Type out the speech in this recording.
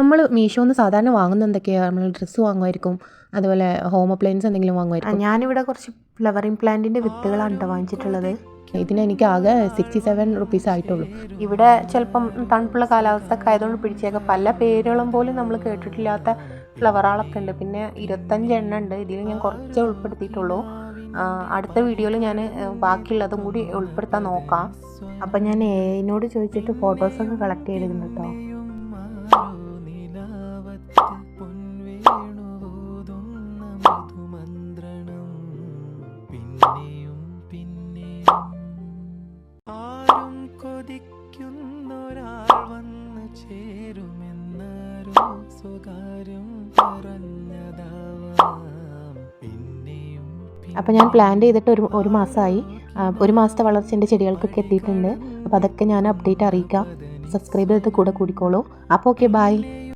നമ്മൾ മീഷോന്ന് സാധാരണ വാങ്ങുന്ന എന്തൊക്കെയാണ്, നമ്മൾ ഡ്രസ്സ് വാങ്ങുമായിരിക്കും, അതുപോലെ ഹോം അപ്ലയൻസ് എന്തെങ്കിലും വാങ്ങുമായിരിക്കും. ഞാനിവിടെ കുറച്ച് ഫ്ലവറിങ് പ്ലാന്റിൻ്റെ വിത്തുകളാണ് കേട്ടോ വാങ്ങിച്ചിട്ടുള്ളത്. ഇതിന് എനിക്ക് ആകെ 67 റുപ്പീസ് ആയിട്ടുള്ളൂ. ഇവിടെ ചിലപ്പം തണുപ്പുള്ള കാലാവസ്ഥയൊക്കെ ആയതുകൊണ്ട് പിടിച്ചേക്കാം പല പേരുകളും പോലും നമ്മൾ കേട്ടിട്ടില്ലാത്ത ഫ്ലവറുകളൊക്കെ ഉണ്ട്. പിന്നെ 25 എണ്ണം ഉണ്ട്. ഇതിൽ ഞാൻ കുറച്ചേ ഉൾപ്പെടുത്തിയിട്ടുള്ളൂ. അടുത്ത വീഡിയോയിൽ ഞാൻ ബാക്കിയുള്ളതും കൂടി ഉൾപ്പെടുത്താൻ നോക്കാം. അപ്പം ഞാൻ എന്നോട് ചോദിച്ചിട്ട് ഫോട്ടോസൊക്കെ കളക്ട് ചെയ്തിട്ടുണ്ട് കേട്ടോ. അപ്പോൾ ഞാൻ പ്ലാൻ ചെയ്തിട്ട് ഒരു മാസമായി. ഒരു മാസത്തെ വളർച്ച എൻ്റെ ചെടികൾക്കൊക്കെ എത്തിയിട്ടുണ്ട്. അപ്പോൾ അതൊക്കെ ഞാൻ അപ്ഡേറ്റ് അറിയിക്കാം. സബ്സ്ക്രൈബ് ചെയ്ത് കൂടെ കൂടിക്കോളൂ. അപ്പോൾ ഓക്കെ, ബൈ.